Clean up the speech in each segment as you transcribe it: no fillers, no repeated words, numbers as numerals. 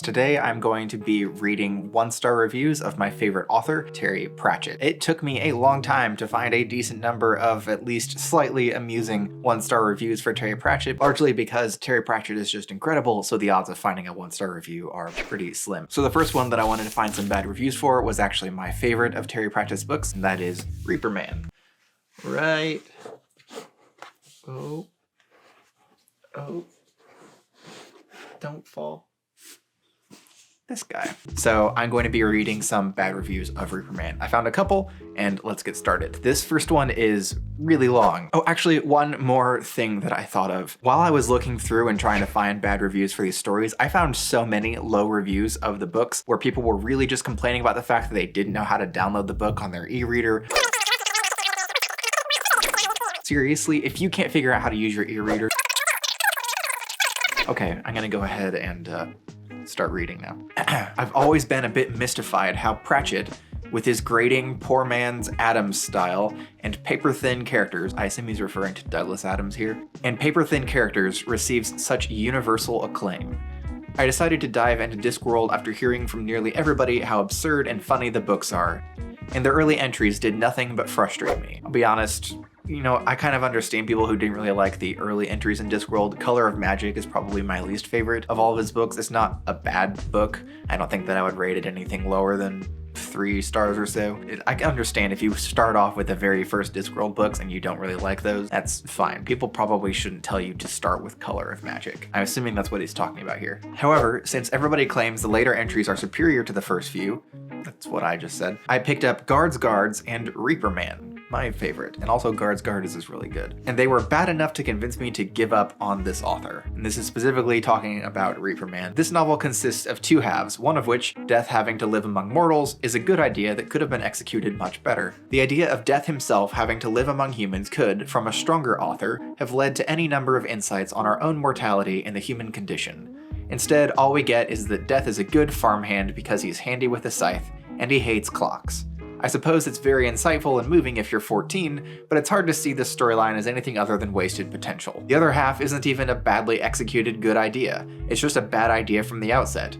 Today I'm going to be reading one-star reviews of my favorite author, Terry Pratchett. It took me a long time to find a decent number of at least slightly amusing one-star reviews for Terry Pratchett, largely because Terry Pratchett is just incredible, so the odds of finding a one-star review are pretty slim. So the first one that I wanted to find some bad reviews for was actually my favorite of Terry Pratchett's books, and that is Reaper Man. Right. Oh. Don't fall. This guy. So I'm going to be reading some bad reviews of Reaper Man. I found a couple, and let's get started. This first one is really long. Oh, actually, one more thing that I thought of. While I was looking through and trying to find bad reviews for these stories, I found so many low reviews of the books where people were really just complaining about the fact that they didn't know how to download the book on their e-reader. Seriously, if you can't figure out how to use your e-reader. Okay, I'm gonna go ahead and start reading now. I've always been a bit mystified how Pratchett, with his grating, poor man's Adams style, and paper-thin characters, I assume he's referring to Douglas Adams here, and paper-thin characters receives such universal acclaim. I decided to dive into Discworld after hearing from nearly everybody how absurd and funny the books are, and the early entries did nothing but frustrate me. I'll be honest, you know, I kind of understand people who didn't really like the early entries in Discworld. Color of Magic is probably my least favorite of all of his books. It's not a bad book. I don't think that I would rate it anything lower than 3 stars or so. I can understand if you start off with the very first Discworld books and you don't really like those, that's fine. People probably shouldn't tell you to start with Color of Magic. I'm assuming that's what he's talking about here. However, since everybody claims the later entries are superior to the first few, that's what I just said, I picked up Guards and Reaper Man, my favorite, and also Guards is really good. And they were bad enough to convince me to give up on this author. And this is specifically talking about Reaper Man. This novel consists of 2 halves, one of which, Death having to live among mortals, is a good idea that could have been executed much better. The idea of Death himself having to live among humans could, from a stronger author, have led to any number of insights on our own mortality and the human condition. Instead, all we get is that Death is a good farmhand because he's handy with a scythe, and he hates clocks. I suppose it's very insightful and moving if you're 14, but it's hard to see this storyline as anything other than wasted potential. The other half isn't even a badly executed good idea, it's just a bad idea from the outset.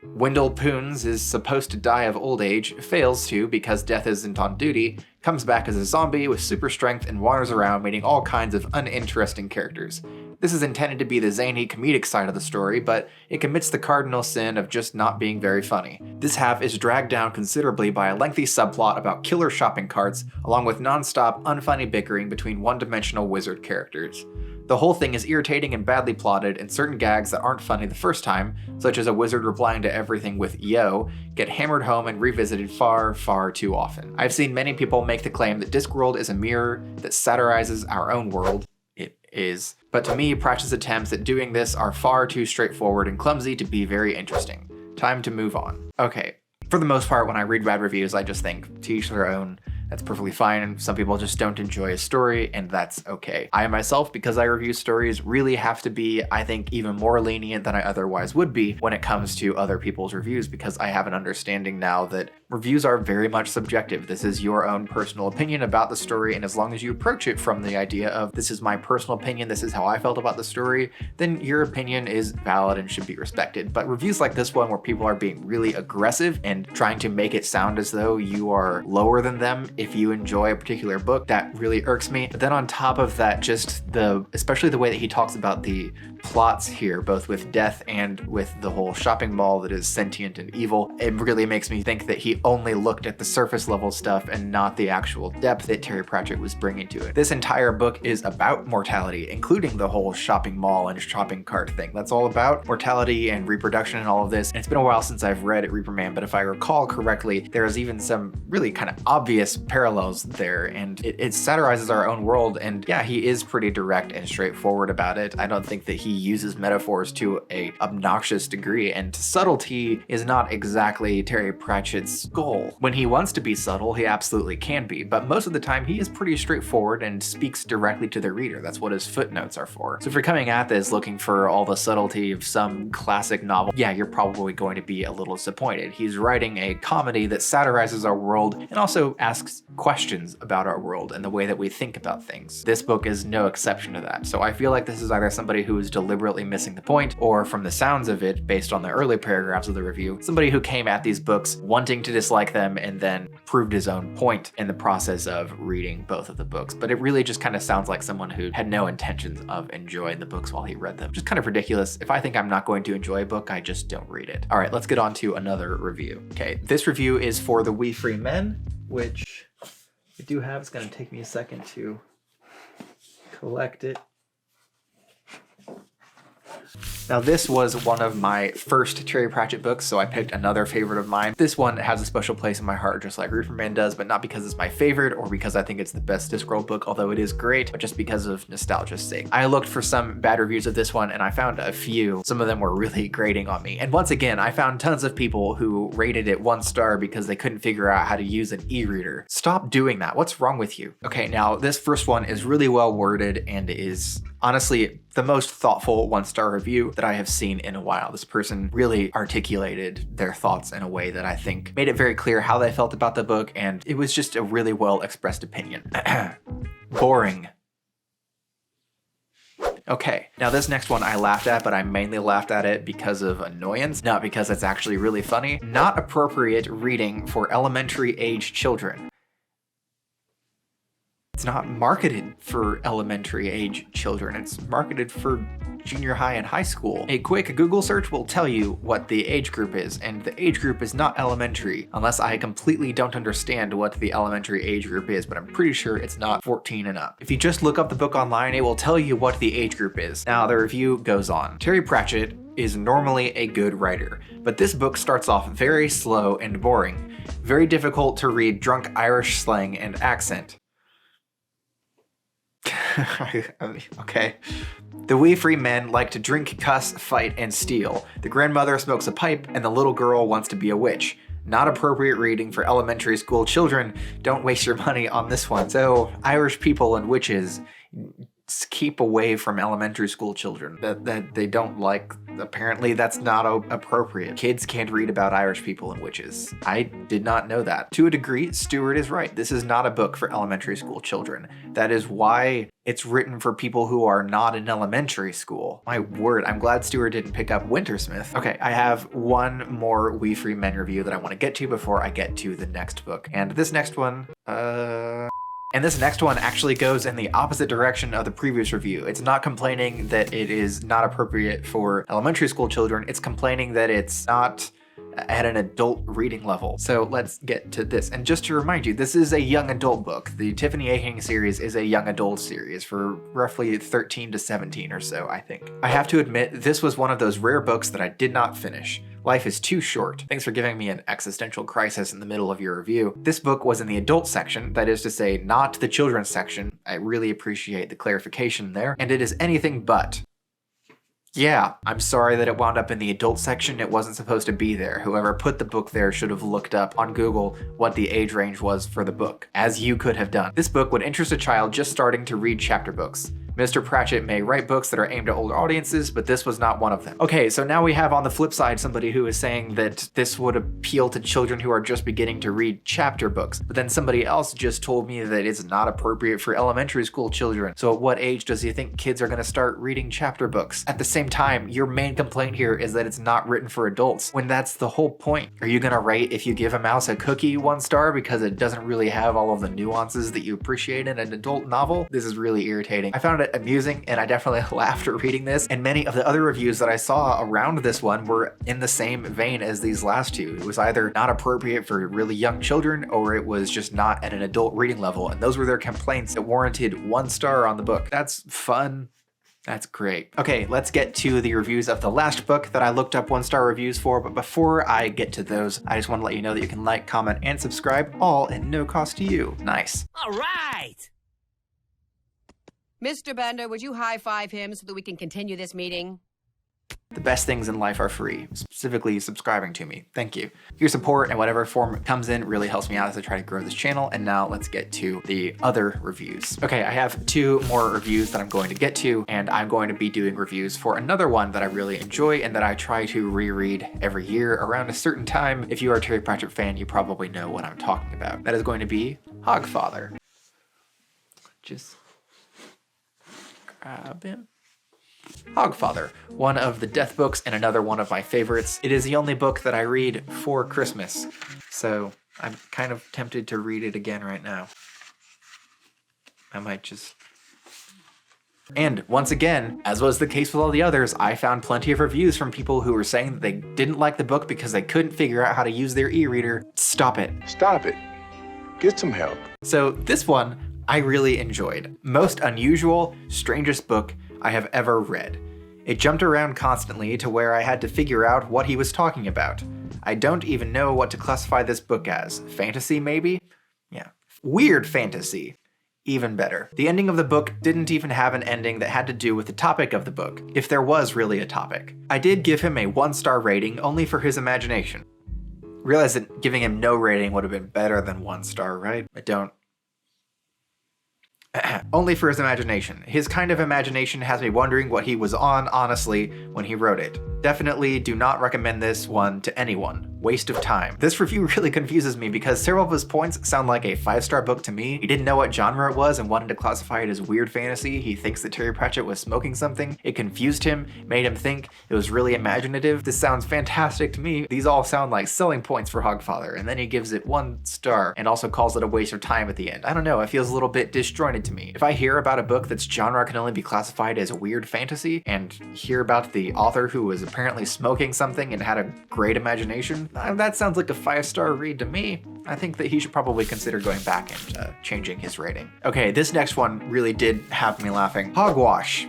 Wendell Poons is supposed to die of old age, fails to because Death isn't on duty, comes back as a zombie with super strength and wanders around meeting all kinds of uninteresting characters. This is intended to be the zany comedic side of the story, but it commits the cardinal sin of just not being very funny. This half is dragged down considerably by a lengthy subplot about killer shopping carts, along with non-stop, unfunny bickering between one-dimensional wizard characters. The whole thing is irritating and badly plotted, and certain gags that aren't funny the first time, such as a wizard replying to everything with "yo," get hammered home and revisited far, far too often. I've seen many people make the claim that Discworld is a mirror that satirizes our own world. It is. But to me, Pratchett's attempts at doing this are far too straightforward and clumsy to be very interesting. Time to move on. Okay, for the most part, when I read bad reviews, I just think, to each their own. That's perfectly fine. Some people just don't enjoy a story, and that's okay. I myself, because I review stories, really have to be, I think, even more lenient than I otherwise would be when it comes to other people's reviews, because I have an understanding now that reviews are very much subjective. This is your own personal opinion about the story, and as long as you approach it from the idea of, this is my personal opinion, this is how I felt about the story, then your opinion is valid and should be respected. But reviews like this one, where people are being really aggressive and trying to make it sound as though you are lower than them if you enjoy a particular book, that really irks me. But then on top of that, just especially the way that he talks about the plots here, both with Death and with the whole shopping mall that is sentient and evil, it really makes me think that he only looked at the surface level stuff and not the actual depth that Terry Pratchett was bringing to it. This entire book is about mortality, including the whole shopping mall and shopping cart thing. That's all about mortality and reproduction and all of this. And it's been a while since I've read Reaper Man, but if I recall correctly, there's even some really kind of obvious parallels there, and it satirizes our own world, and yeah, he is pretty direct and straightforward about it. I don't think that he uses metaphors to a obnoxious degree, and subtlety is not exactly Terry Pratchett's skull. When he wants to be subtle, he absolutely can be, but most of the time he is pretty straightforward and speaks directly to the reader. That's what his footnotes are for. So if you're coming at this looking for all the subtlety of some classic novel, yeah, you're probably going to be a little disappointed. He's writing a comedy that satirizes our world and also asks questions about our world and the way that we think about things. This book is no exception to that. So I feel like this is either somebody who is deliberately missing the point, or from the sounds of it, based on the early paragraphs of the review, somebody who came at these books wanting to dislike them and then proved his own point in the process of reading both of the books. But it really just kind of sounds like someone who had no intentions of enjoying the books while he read them. Just kind of ridiculous. If I think I'm not going to enjoy a book, I just don't read it. All right, let's get on to another review. Okay, this review is for The We Free Men, which I do have. It's going to take me a second to collect it. Now this was one of my first Terry Pratchett books, so I picked another favorite of mine. This one has a special place in my heart, just like Reefer Man does, but not because it's my favorite or because I think it's the best Discworld book, although it is great, but just because of nostalgia's sake. I looked for some bad reviews of this one and I found a few. Some of them were really grating on me. And once again, I found tons of people who rated it 1 star because they couldn't figure out how to use an e-reader. Stop doing that. What's wrong with you? Okay, now this first one is really well worded and is honestly the most thoughtful 1-star review that I have seen in a while. This person really articulated their thoughts in a way that I think made it very clear how they felt about the book, and it was just a really well expressed opinion. Boring. Okay, now this next one I laughed at, but I mainly laughed at it because of annoyance, not because it's actually really funny. Not appropriate reading for elementary age children. It's not marketed for elementary age children. It's marketed for junior high and high school. A quick Google search will tell you what the age group is, and the age group is not elementary, unless I completely don't understand what the elementary age group is, but I'm pretty sure it's not 14 and up. If you just look up the book online, it will tell you what the age group is. Now the review goes on. Terry Pratchett is normally a good writer, but this book starts off very slow and boring. Very difficult to read drunk Irish slang and accent. Okay. The We Free Men like to drink, cuss, fight, and steal. The grandmother smokes a pipe, and the little girl wants to be a witch. Not appropriate reading for elementary school children. Don't waste your money on this one. So, Irish people and witches, keep away from elementary school children that they don't like. Apparently that's not appropriate. Kids can't read about Irish people and witches. I did not know that. To a degree, Stewart is right. This is not a book for elementary school children. That is why it's written for people who are not in elementary school. My word, I'm glad Stewart didn't pick up Wintersmith. Okay, I have one more We Free Men review that I want to get to before I get to the next book. And this next one, And this next one actually goes in the opposite direction of the previous review. It's not complaining that it is not appropriate for elementary school children. It's complaining that it's not at an adult reading level. So let's get to this. And just to remind you, this is a young adult book. The Tiffany Aching series is a young adult series for roughly 13 to 17 or so, I think. I have to admit, this was one of those rare books that I did not finish. Life is too short. Thanks for giving me an existential crisis in the middle of your review. This book was in the adult section, that is to say, not the children's section. I really appreciate the clarification there, and it is anything but. Yeah, I'm sorry that it wound up in the adult section. It wasn't supposed to be there. Whoever put the book there should have looked up on Google what the age range was for the book, as you could have done. This book would interest a child just starting to read chapter books. Mr. Pratchett may write books that are aimed at older audiences, but this was not one of them. Okay, so now we have on the flip side somebody who is saying that this would appeal to children who are just beginning to read chapter books, but then somebody else just told me that it's not appropriate for elementary school children. So at what age does he think kids are gonna start reading chapter books? At the same time, your main complaint here is that it's not written for adults, when that's the whole point. Are you gonna rate If You Give a Mouse a Cookie 1 star because it doesn't really have all of the nuances that you appreciate in an adult novel? This is really irritating. I found it amusing and I definitely laughed at reading this, and many of the other reviews that I saw around this one were in the same vein as these last two. It was either not appropriate for really young children or it was just not at an adult reading level, and those were their complaints that warranted 1 star on the book. That's fun. That's great. Okay, let's get to the reviews of the last book that I looked up 1-star reviews for, but before I get to those, I just want to let you know that you can like, comment, and subscribe, all at no cost to you. Nice. All right! Mr. Bender, would you high-five him so that we can continue this meeting? The best things in life are free, specifically subscribing to me. Thank you. Your support in whatever form it comes in really helps me out as I try to grow this channel. And now let's get to the other reviews. Okay, I have 2 more reviews that I'm going to get to, and I'm going to be doing reviews for another one that I really enjoy and that I try to reread every year around a certain time. If you are a Terry Pratchett fan, you probably know what I'm talking about. That is going to be Hogfather. Just grab him. Hogfather, one of the death books and another one of my favorites. It is the only book that I read for Christmas, so I'm kind of tempted to read it again right now. I might just... And once again, as was the case with all the others, I found plenty of reviews from people who were saying that they didn't like the book because they couldn't figure out how to use their e-reader. Stop it. Stop it. Get some help. So this one I really enjoyed. Most unusual, strangest book I have ever read. It jumped around constantly to where I had to figure out what he was talking about. I don't even know what to classify this book as. Fantasy, maybe? Yeah. Weird fantasy. Even better. The ending of the book didn't even have an ending that had to do with the topic of the book, if there was really a topic. I did give him a 1-star rating only for his imagination. Realize that giving him no rating would have been better than 1 star, right? I don't. Only for his imagination. His kind of imagination has me wondering what he was on, honestly, when he wrote it. Definitely do not recommend this one to anyone. Waste of time. This review really confuses me because several of his points sound like a 5-star book to me. He didn't know what genre it was and wanted to classify it as weird fantasy. He thinks that Terry Pratchett was smoking something. It confused him, made him think it was really imaginative. This sounds fantastic to me. These all sound like selling points for Hogfather, and then he gives it 1 star and also calls it a waste of time at the end. I don't know, it feels a little bit disjointed to me. If I hear about a book that's genre can only be classified as weird fantasy and hear about the author who was apparently smoking something and had a great imagination, that sounds like a 5-star read to me. I think that he should probably consider going back and changing his rating. Okay, this next one really did have me laughing. Hogwash.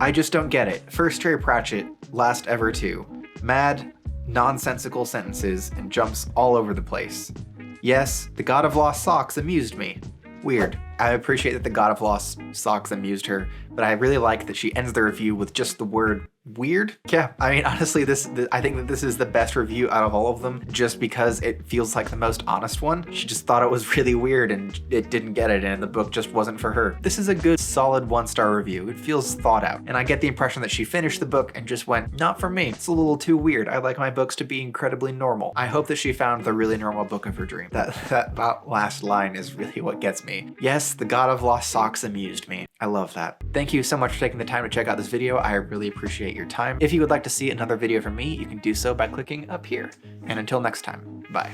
I just don't get it. First Terry Pratchett, last ever 2. Mad, nonsensical sentences and jumps all over the place. Yes, the God of Lost Socks amused me. Weird. I appreciate that the God of Lost Socks amused her, but I really like that she ends the review with just the word weird. Yeah, I mean, honestly, I think that this is the best review out of all of them just because it feels like the most honest one. She just thought it was really weird and it didn't get it and the book just wasn't for her. This is a good, solid 1-star review. It feels thought out. And I get the impression that she finished the book and just went, not for me. It's a little too weird. I like my books to be incredibly normal. I hope that she found the really normal book of her dream. That last line is really what gets me. Yes, the God of Lost Socks amused me. I love that. Thank you so much for taking the time to check out this video. I really appreciate your time. If you would like to see another video from me, you can do so by clicking up here. And until next time, bye.